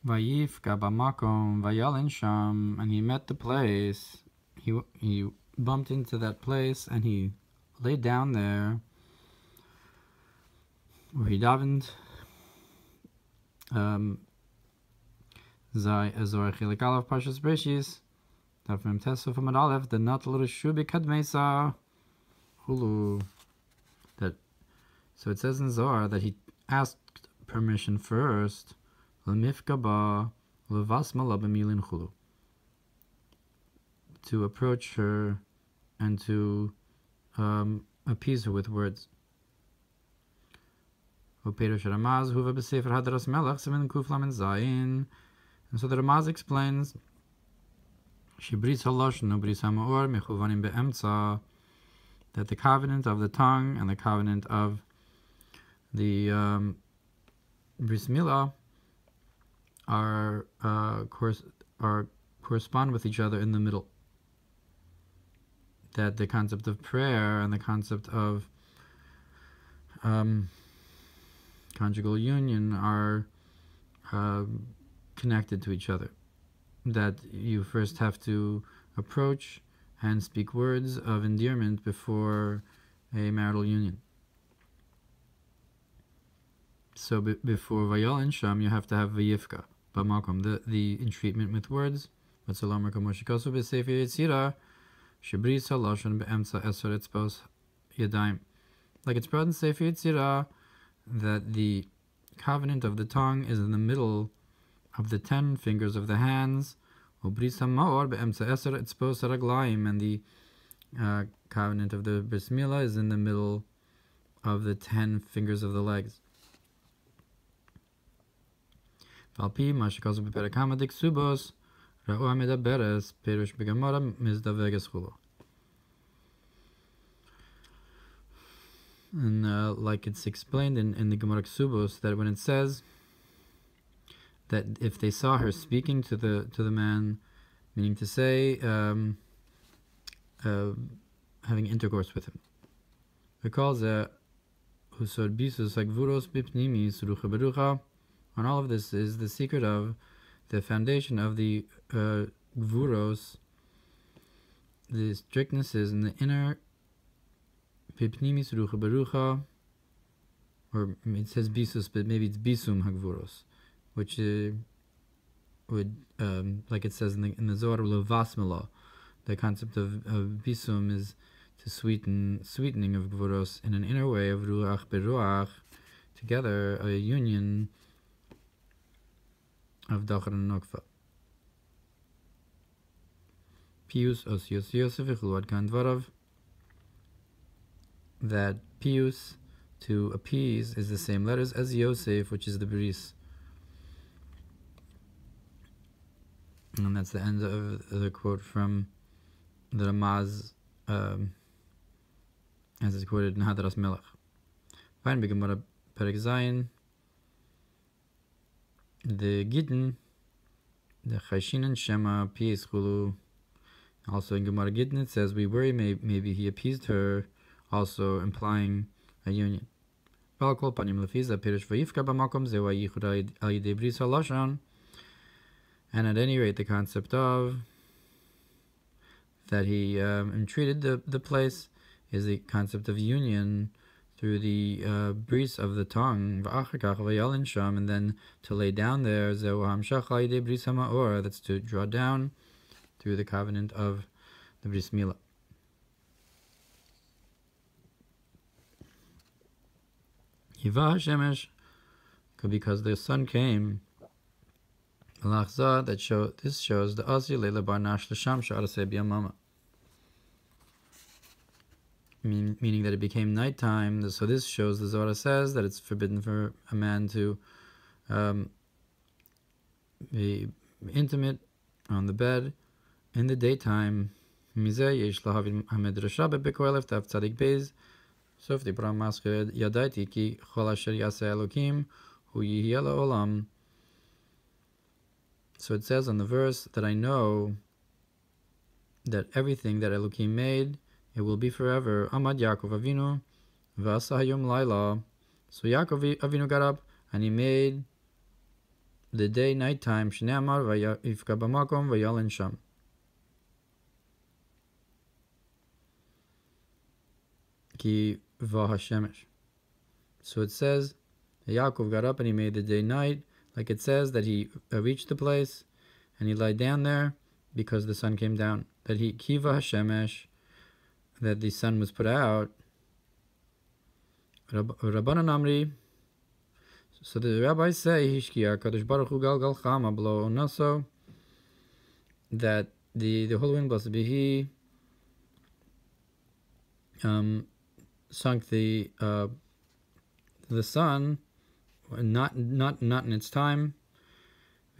Va'yifg'a במקום, וילן שם, and he met the place. He bumped into that place and he laid down there, where he davened. Zai azor chilik aleph Parshas Bereshis. Dafim tesu from aleph the not l'rishu b'kadmeisa hulu. That so it says in Zohar that he asked permission first. L'mifka ba l'vasmala b'milin hulu. To approach her and to appease her with words. And so the Ramaz explains that the covenant of the tongue and the covenant of the bris milah are correspond with each other in the middle. That the concept of prayer and the concept of conjugal union are connected to each other. That you first have to approach and speak words of endearment before a marital union. So before Vayal Sham, you have to have Va'yifga, B'makom, the entreatment with words. Like it's brought in Sefer Yetzirah, that the covenant of the tongue is in the middle of the 10 fingers of the hands, and the covenant of the bris milah is in the middle of the 10 fingers of the legs. And like it's explained in the Gemara Ksubos, that when it says that if they saw her speaking to the man, meaning to say having intercourse with him, it calls it and all of this is the secret of the foundation of the gvuros, the strictnesses in the inner pipnimis rucha berucha, or it says bisus, but maybe it's bisum hagvuros, which would like it says in the Zohar levasmela, the concept of bisum is to sweetening of gvuros in an inner way of ruach beruach, together a union of Dachar and Nokfa. Pius Osios Yosef Ichluad Kandvarav, that Pius, to appease, is the same letters as Yosef, which is the Bris. And that's the end of the quote from the Ramaz, as is quoted in Hadras Melech. Fine, Begemara Perek Zayin. The Gittin, the Chayshin and Shema, Pies Chulu. Also in Gemara Gittin it says, we worry maybe he appeased her, also implying a union. And at any rate, the concept of that he entreated the place is the concept of union through the bris of the tongue, and then to lay down there, that's to draw down through the covenant of the bris milah. Because the sun came, that this shows the Asi Leila Bar Nash L'Sham Sha'araseh B'Yamama, meaning that it became nighttime. So this shows, the Zohar says, that it's forbidden for a man to be intimate on the bed in the daytime. So if the Bram Masked Yadaiti ki Chol Asher Yaseh Elokim Hu Yihya La'olam. So it says on the verse that I know that everything that Elokim made, it will be forever. Amad Yaakov Avinu V'asa Hayom Laila. So Yaakov Avinu got up and he made the day, night time, Shneamar Vayifg'a B'makom Vayalen Sham. Ki Vahashemesh. So it says, Yaakov got up and he made the day night, like it says that he reached the place and he lied down there because the sun came down. That he Kiva Hashemesh, that the sun was put out. Rabbanan Amri. So the rabbis say, Hishkiya Kadosh Baruch Hu Galgal Chama Blo Onaso, that the Holy Wind, blessed be He, sunk the sun, not in its time,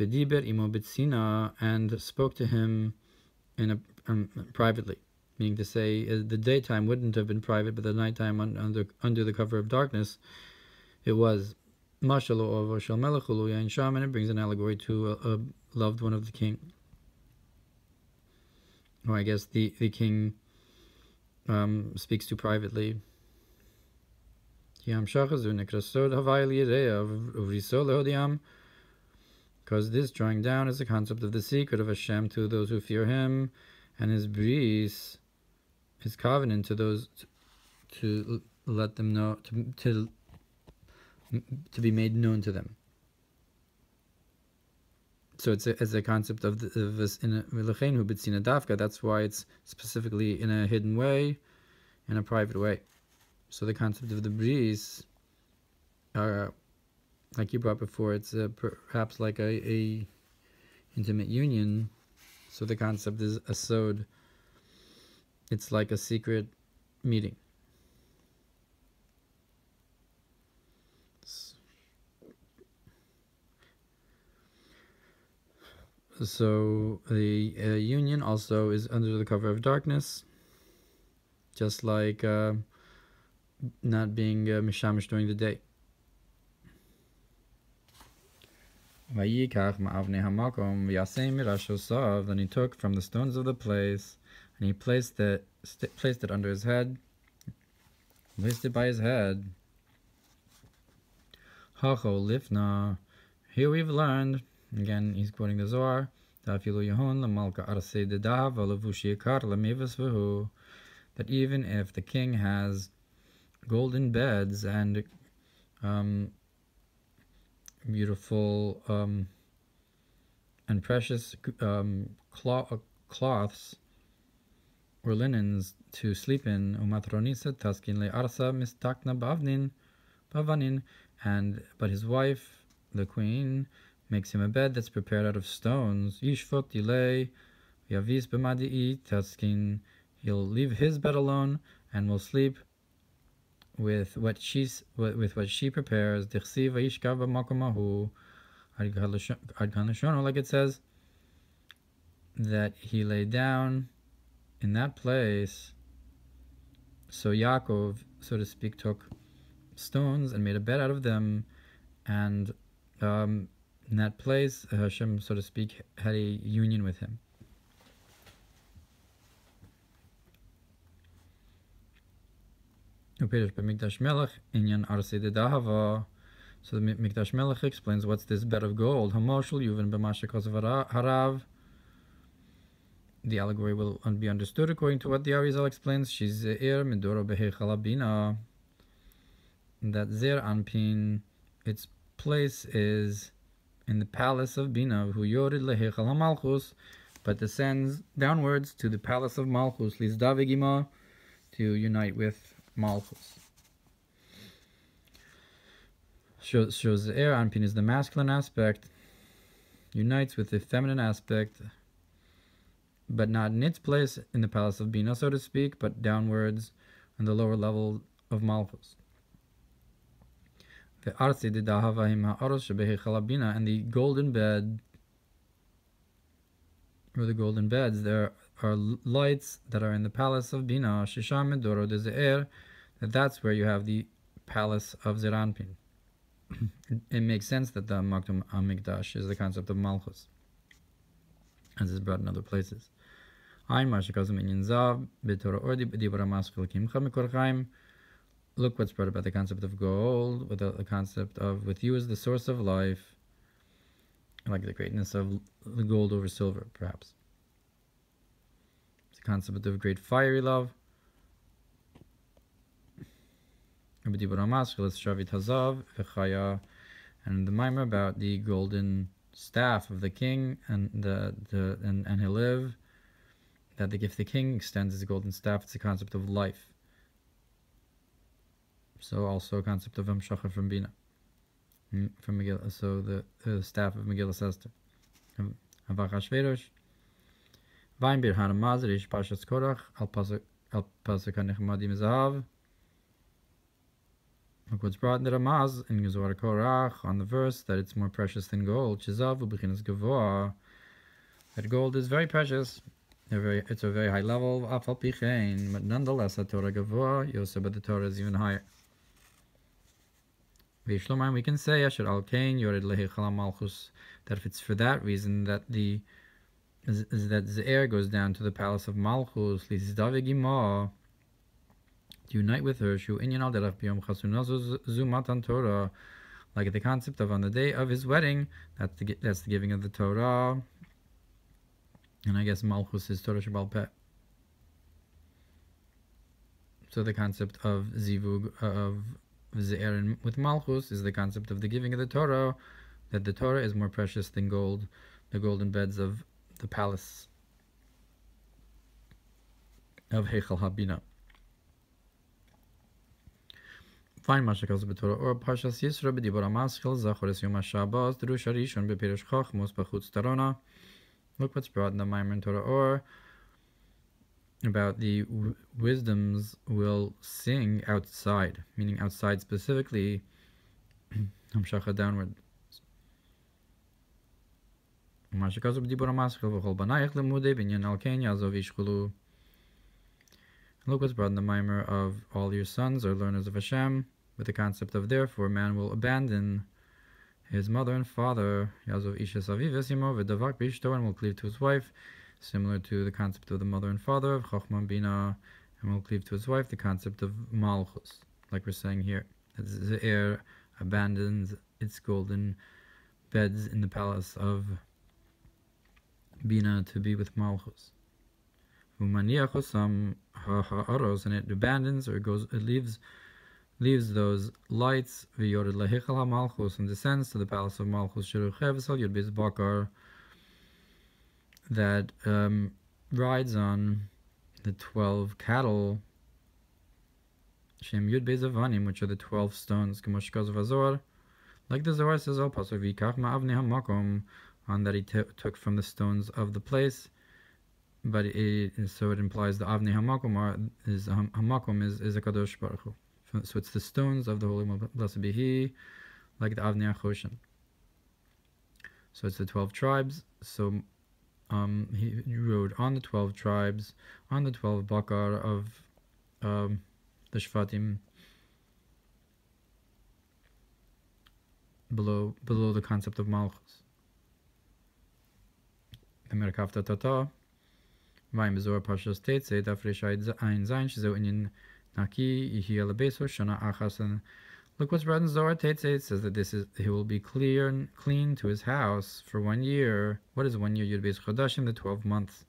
V'diber imo b'tzina, and spoke to him in a privately, meaning to say the daytime wouldn't have been private, but the nighttime under the cover of darkness, it was. Mashal Ovo Shel Melech Ulu Yain Sham, and it brings an allegory to a loved one of the king. Or I guess the king speaks to privately. Because this drawing down is the concept of the secret of Hashem to those who fear Him, and His bris, His covenant to those to let them know, to be made known to them. So it's a concept of this in a V'lechenu b'tzina dafka. That's why it's specifically in a hidden way, in a private way. So the concept of the bris, like you brought before, it's perhaps like a intimate union. So the concept is a sod. It's like a secret meeting. So the union also is under the cover of darkness, just like not being mishamish during the day. Vayikach ma'avnei hamakom v'yasei mirashosav. Then he took from the stones of the place, and he placed it under his head, placed it by his head. Hacho lifna. Here we've learned. Again, he's quoting the Zohar. That even if the king has golden beds and beautiful and precious cloths or linens to sleep in, but his wife, the queen, makes him a bed that's prepared out of stones. Yishfot dilei yavis b'madi'i taskin. He'll leave his bed alone and will sleep with what she prepares. Dichsi vayishkav b'makom hahu, like it says that he lay down in that place. So Yaakov, so to speak, took stones and made a bed out of them, and in that place, Hashem, so to speak, had a union with him. So the Mikdash Melech explains what's this bed of gold. The allegory will be understood according to what the Arizal explains. That Zer Anpin, its place is in the palace of Bina, who yored lehechal hamalchus, but descends downwards to the palace of Malchus, lizdavigima, to unite with Malchus. Shows the Anpin is the masculine aspect, unites with the feminine aspect, but not in its place in the palace of Bina, so to speak, but downwards on the lower level of Malchus. And the golden bed, or the golden beds, there are lights that are in the palace of Bina, Shisham Medoro de Ze'er, that's where you have the palace of Zeranpin. It makes sense that the Makdum Amikdash is the concept of Malchus, as is brought in other places. Look what's brought about the concept of gold, with the concept of with you as the source of life. like the greatness of the gold over silver, perhaps. It's a concept of great fiery love. And the Mamer about the golden staff of the king and he live, that if the king extends his golden staff, it's a concept of life. So also a concept of Amshacha from Bina, from Megillah. So the staff of Megillah Esther. Avachashverosh. Vayin bir haramaz rish Parshas Korach al pasuk hanechmadim zahav. Look what's brought in the Ramaz in Zohar Korach on the verse that it's more precious than gold. Chizav u'bechinas gavoa. That gold is very precious. It's a very high level. Afal pichein, but nonetheless, the Torah gavoa. Yosef, but the Torah is even higher. We can say Asher al Kain Yored Lehechal Malchus, that if it's for that reason that that Ze'er goes down to the palace of Malchus, to unite with her, like the concept of on the day of his wedding, that's the giving of the Torah, and I guess Malchus is Torah Shebal Peh. So the concept of Zivug of Ze'er with Malchus is the concept of the giving of the Torah, that the Torah is more precious than gold, the golden beds of the palace of Heichal Habina. Find Mashakal B'Torah or Parshas Yisro b'Dibur HaMaschil Zachores Yom HaShabbos Drush Harishon b'Pirush Chachmos b'Chutz Tarona. Look what's brought in the Mamer in Torah or about the wisdoms will sing outside, meaning outside specifically, Hamshacha downward. Look what's brought in the Mamer of all your sons are learners of Hashem, with the concept of therefore man will abandon his mother and father, Yazov Ishes Avivesimo, V'davak Bishto, and will cleave to his wife, similar to the concept of the mother and father of Chochmah Bina, and will cleave to his wife, the concept of Malchus, like we're saying here. The heir abandons its golden beds in the palace of Bina to be with Malchus. And it abandons or leaves those lights and descends to the palace of Malchus that rides on the 12 cattle, Shem Yud Bezavanim, which are the 12 stones, like the Zohar says, on that he took from the stones of the place, but so it implies the Avnei Hamakom is a Kadosh Baruch Hu. So it's the stones of the Holy One, blessed be He, like the Avnei Achoshen. So it's the 12 tribes. So he rode on the 12 tribes, on the 12 bakar of the Shvatim, below the concept of Malchus. The Merkavta Tata, Vayim Bezor Parshas Tetzei, Dafresh Ein Zayin, Shizeu Inyan Naki, Yihi Alabeso, Shana Achas, and look what's read in Zohar Tetzei. It says that he will be clear and clean to his house for 1 year. What is 1 year? Yud Beis Chodashim, the 12 months.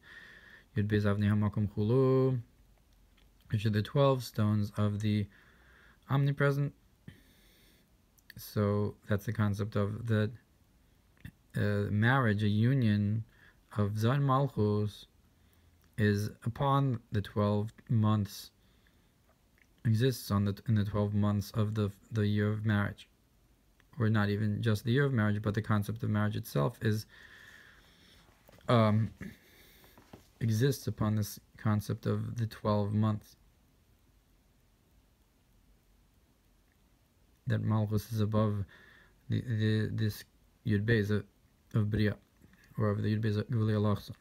Yud Beis Avnei Hamakom Chulu, which are the 12 stones of the omnipresent. So that's the concept of the marriage, a union of Zayin Malchus is upon the 12 months, exists in the 12 months of the year of marriage, or not even just the year of marriage, but the concept of marriage itself is exists upon this concept of the 12 months. That Malchus is above this Yud Beis of Bria, or of the Yud Beis of Gvulei Alachsa.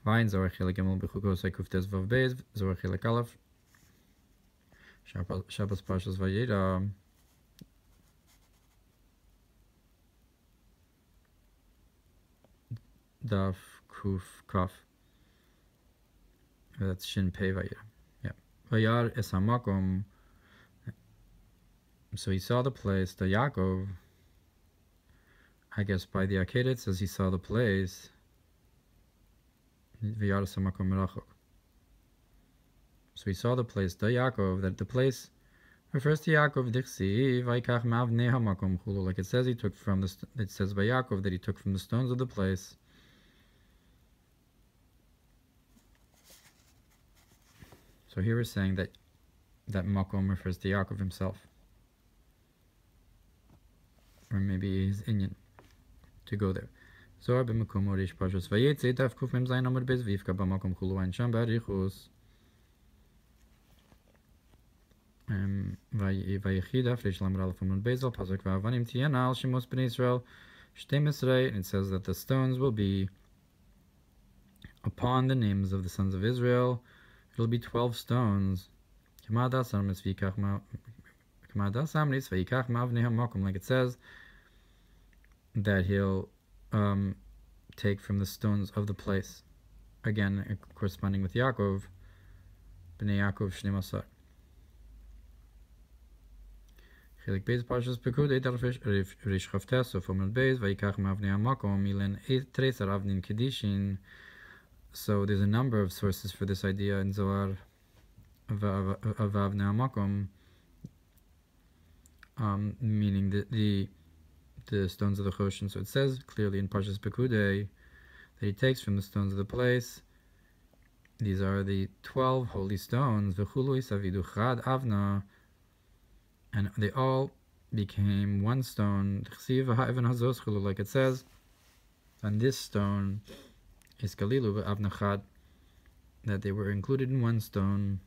Vayin Zohar Chilek Gimel B'Chukosei Kuftes Vav Beis Zohar Chilek Aleph Shabbos Parshas Vayetzeh Daf Kuf Kaf. That's Shin Pei Vayir. Yeah. Vayar Es Hamakom. So he saw the place, the Yaakov, I guess by the Akedah it says he saw the place. So he saw the place, the Yaakov, that the place refers to Yaakov. Like it says he took from the. It says by Yaakov that he took from the stones of the place. So here we're saying that makom refers to Yaakov himself, or maybe his inyan to go there. Zohar במקום הוריש פרשס ויצא דף קמ"ז עמוד בייס ויפגע במקום כולו אין שם באריכוס ויחי דף ריש למר א' עמוד בייס על פסוק והאבנים תהיינה על שמות בני ישראל 12, and it says that the stones will be upon the names of the sons of Israel. It will be 12 stones. Like it says that he'll take from the stones of the place. Again, corresponding with Yaakov, Bnei Yaakov Shnei Masar. Chelik Beis Parshas Pekudei Darfish Rish Chavtes Ofomel Beis Vayikach Mavnei HaMakom Milen Treisar Avnin Kedishin. So there's a number of sources for this idea in Zohar of Avnei HaMakom, meaning the stones of the Choshen. So it says clearly in Parshas Pekudei that he takes from the stones of the place. These are the 12 holy stones. V'chulu isavidu chad avna, and they all became one stone. Like it says, and this stone is kalilu v'avna chad, that they were included in one stone.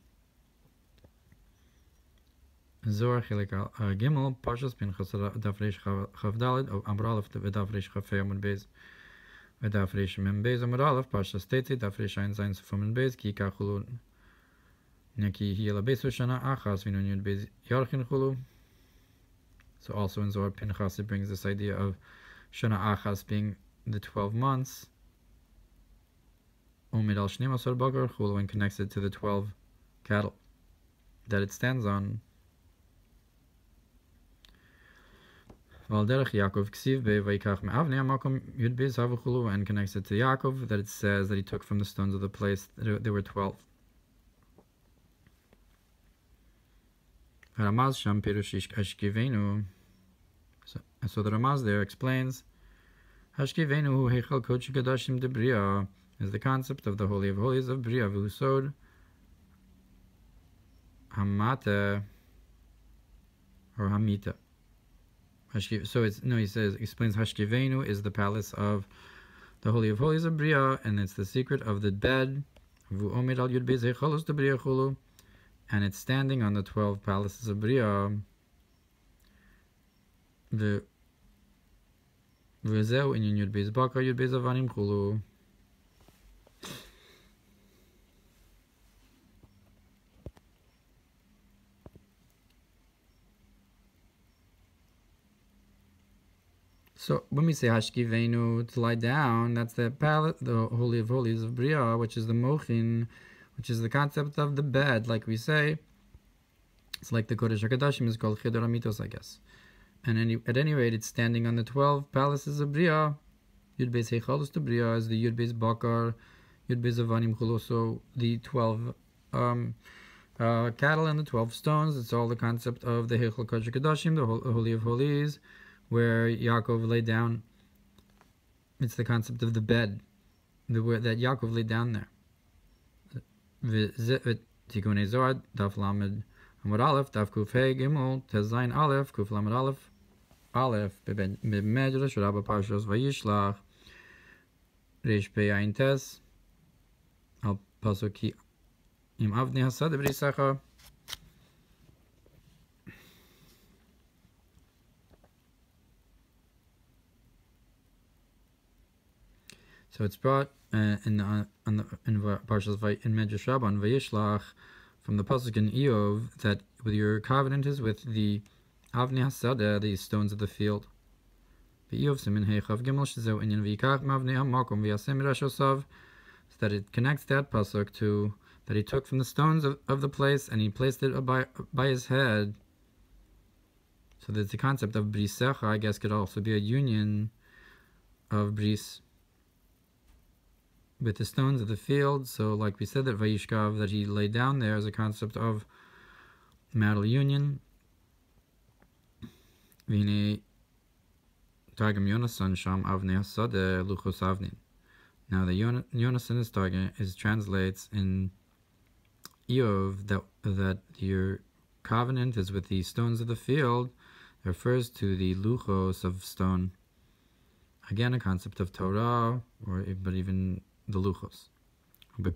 Zohar Chelik Gimel Parshas Pinchas Daf Reish Chavdalid Amar Aleph V'Daf Reish Chafei Amud Beis V'Daf Reish Mem Beis Amud Aleph Parshas Tetzei Daf Reish Ein Zayin Suf Amud Beis Ki Kachulu Neki Hiyela Beis Shana Achas V'Nun Yud Beis Yarchin Chulu. So also in Zohar Pinchas it brings this idea of Shana Achas being the 12 months. Omid Al Shnei Masar Bagar Chulu, and connects it to the 12 cattle that it stands on. And connects it to Yaakov, that it says that he took from the stones of the place. There were 12. So the Ramaz there explains, Hashkivenu Heichal Kodesh Kodashim de Bria is the concept of the Holy of Holies of Bria V'Husod Hamata or Hamita. So he explains Hashkivenu is the palace of the Holy of Holies of Bria, and it's the secret of the bed. And it's standing on the 12 palaces of Bria. The Vayetzeh in Yud Beis Bakar Yud Beis Avanim Chulu. So when we say Hashkivenu, to lie down, that's the palace, the Holy of Holies of Bria, which is the Mochin, which is the concept of the bed, like we say. It's like the Kodesh HaKodashim is called Chedor HaMitos, I guess. And at any rate, it's standing on the 12 palaces of Bria. Yud Beis Heichalus to Bria is the Yud Beis Bakar, Yud Beis Avanim Chulu, so the 12 cattle and the 12 stones. It's all the concept of the Heichal Kodesh HaKodashim, the Holy of Holies, where Yaakov lay down. It's the concept of the bed, that Yaakov lay down there. Tikunei Zohar, Daf Lamed Amud Aleph, Daf Kuf Hey Gimel, Tezayin Aleph, Kuf Lamed Aleph, Aleph, Medrash Rabbah Parshas Vayishlach, Reish Pei Ayin Tes, Al Pasuk Ki Im Avnei Hasad B'Risacha. So it's brought in Parshas in Medrash Rabbah on Vayishlach from the pasuk in Eov that with your covenant is with the Avnei Hasadeh, the stones of the field. Eov Simin Heichav Gimel Shezeu Inyan V'Yikach Mavnei HaMakom V'Yaseh Mirash Osav, so that it connects that pasuk to that he took from the stones of the place and he placed it by his head. So there's the concept of Brisecha, I guess, could also be a union. of bris with the stones of the field. So like we said, that Vayishkav, that he laid down there, as a concept of marital union. V'hinei Targum Yonasan Sham Avnei Hasadeh Luchos Avnin. Now the Yonasan Targum translates in Eov that your covenant is with the stones of the field. It refers to the luchos of stone. Again, a concept of Torah, but even the luchos. And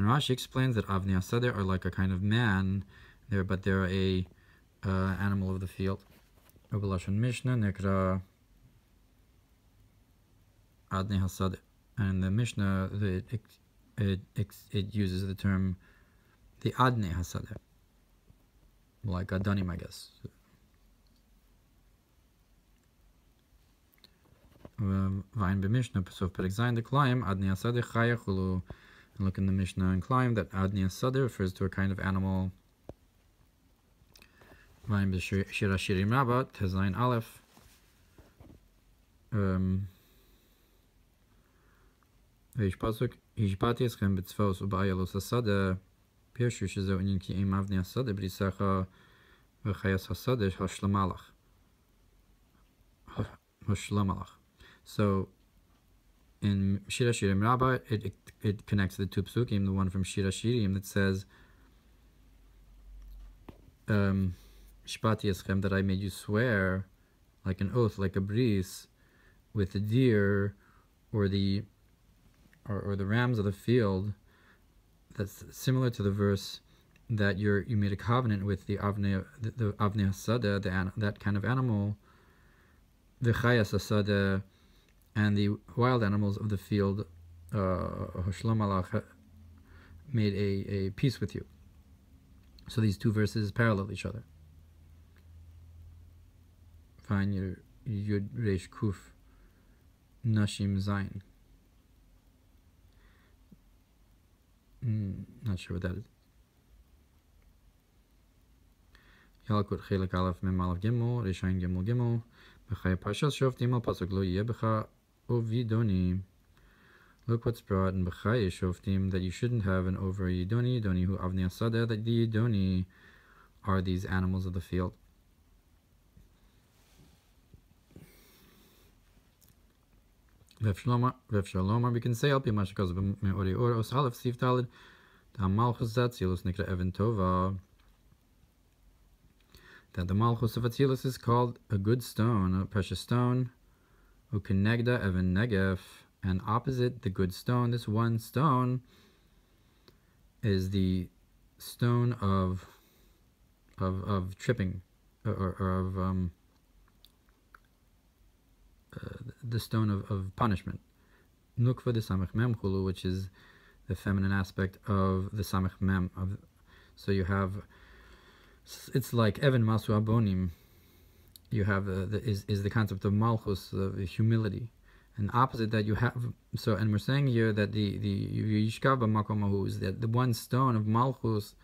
Rashi explains that Avnei Hasadeh are like a kind of man, but they're a animal of the field. Mishnah Nekra Adnei Hasadeh. And the Mishnah, it uses the term the Adnei Hasadeh, like Adanim, I guess. Vayin b'Mishnah, so Perek Zayin the Klaim, Adnei Hasadeh Chayachulu. And look in the Mishnah and Klaim that Adnei Hasadeh refers to a kind of animal. Vayin b'Shir HaShirim Rabbah, Tezayin Aleph. ויש פסוק, השפעתי אתכם בצפוס ובאיילות השדה, פירשו שזהו עניין כי אם אבני השדה בריסך וחייס השדה השלמה לך. So, in Shir HaShirim Rabbah, it connects the two psukim, the one from Shir HaShirim that says, Shpati eschem, that I made you swear, like an oath, like a bris, with the deer, or the rams of the field. That's similar to the verse that you made a covenant with the Avnei Hasadeh, that kind of animal, the Chayas Hasadeh, and the wild animals of the field, made a peace with you. So these two verses parallel each other. Find your Yud Resh Kuf Nashim Zayin. Not sure what that is. Yalkut Chelik Aleph Mem Aleph Gimel Reshayin Gimel Gimel B'chai Parshas Shoftim Al Pasuk Lo Yeh B'cha Ovidoni. Look what's brought in B'chai Shoftim, that you shouldn't have an over Yidoni who Avnei Hasadeh, that the Yidoni are these animals of the field. V'Shalomar, we can say Al Pi Ma Shekaz B'Ori Or Os Aleph Siv Talid Da Malchus Zatzilus Nikra Even Tova, that the Malchus of Atzilus is called a good stone, a precious stone. Ukenegda Even Negef, and opposite the good stone, this one stone is the stone of tripping, or of the stone of punishment. Nukva de Samech Mem Chulu, which is the feminine aspect of the Samech Mem. So you have, it's like Evan Masu Abonim. You have is the concept of Malchus, of humility. And opposite that you have, and we're saying here that the Yishkav B'Makom is that the one stone of Malchus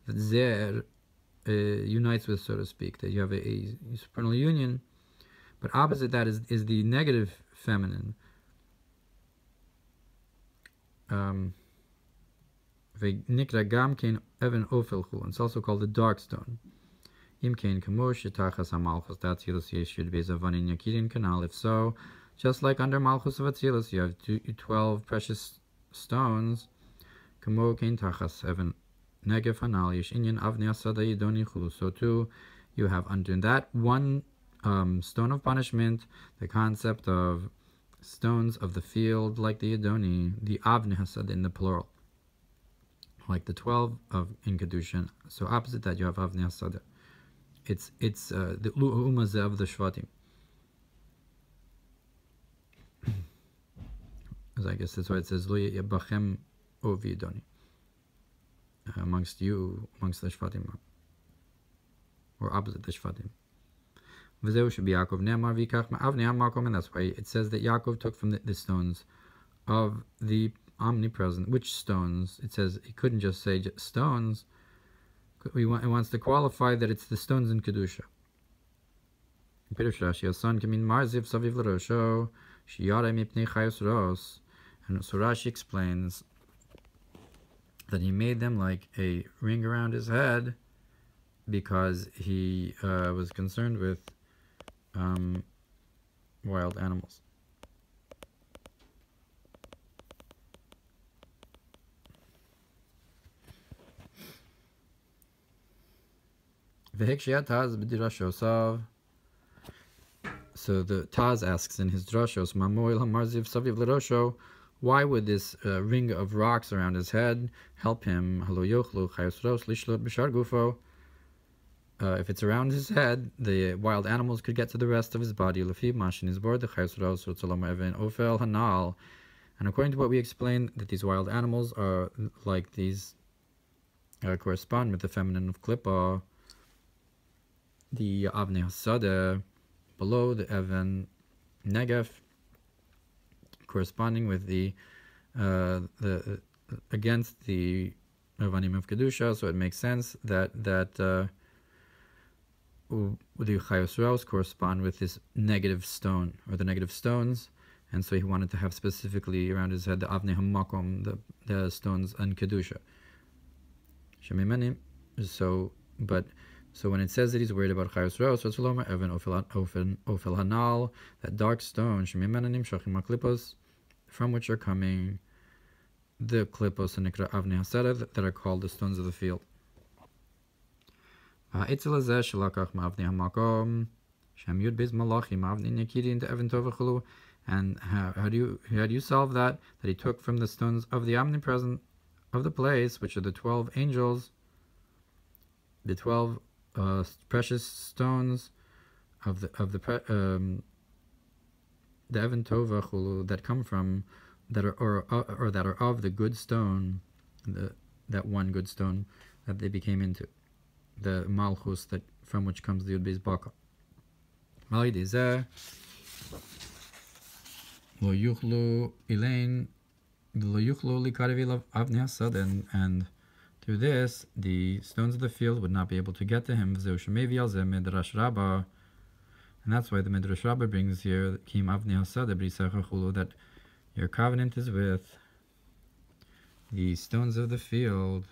that Zer unites with, so to speak, that you have a supernal union. But opposite that is the negative feminine. Nikra Gam Kain Evan Ofelchu, and it's also called the dark stone. Im Kain Kamosh Yitachas HaMalchus Datzilus Yeshud Bezavanin Yakirin Kanal. If so, just like under Malchus of Atzilus, you have 12 precious stones. Kamo Kain Tachas Evan Negev Hanal Yesh Inyan Avnei Hasadeh Yidoni Chulu. So too, you have under that one stone of punishment, the concept of stones of the field, like the Yidoni, the Avnei Hasadeh in the plural, like the 12 in Kedushin. So opposite that, you have Avnei Hasadeh. It's the Umazeh of the Shvatim. As I guess that's why it says Lo Yebachem Ovi Yidoni, amongst the Shvatim, or opposite the Shvatim. V'zeu should be Yaakov Ne'amar V'ikach Ma'avnei HaMakom, and that's why it says that Yaakov took from the stones of the omnipresent. Which stones? It says he couldn't just say stones. It wants to qualify that it's the stones in Kedusha. Pirush Rashi, Son Kamin Marziv Saviv L'Rosho, Shiare Mipnei Chayos Ros. And so Rashi explains that he made them like a ring around his head because he was concerned with wild animals. So the Taz asks in his drashos, why would this ring of rocks around his head help him? If it's around his head, the wild animals could get to the rest of his body. And according to what we explained, that these wild animals are like these, correspond with the feminine of Klippa, the Avnei Hasadeh, below the Evan Negev, corresponding with the against the Avanim of Kedusha. So it makes sense that the Chayos Ros correspond with this negative stone, or the negative stones, and so he wanted to have specifically around his head the Avnei HaMakom, the stones and Kedusha. So when it says that he's worried about Chayos Ros, Evan Ofel Hanal, that dark stone, from which are coming the Klippos and Nikra Avnei Hasadeh that are called the stones of the field. And how do you solve that? That he took from the stones of the omnipresent of the place, which are the 12 angels, the 12 precious stones of the Evan Tova Chulu, that come from that are of the good stone, that one good stone that they became into, the Malchus, that from which comes the Yud Beis Baka. Lo yuchlu ilain lo yuchlu likarev avnei hasadeh, and through this the stones of the field would not be able to get to him. Zeu shemevi al zeh midrash Rabbah, and that's why the midrash Rabbah brings here kim avnei hasadeh b'risecha chulu, that your covenant is with the stones of the field.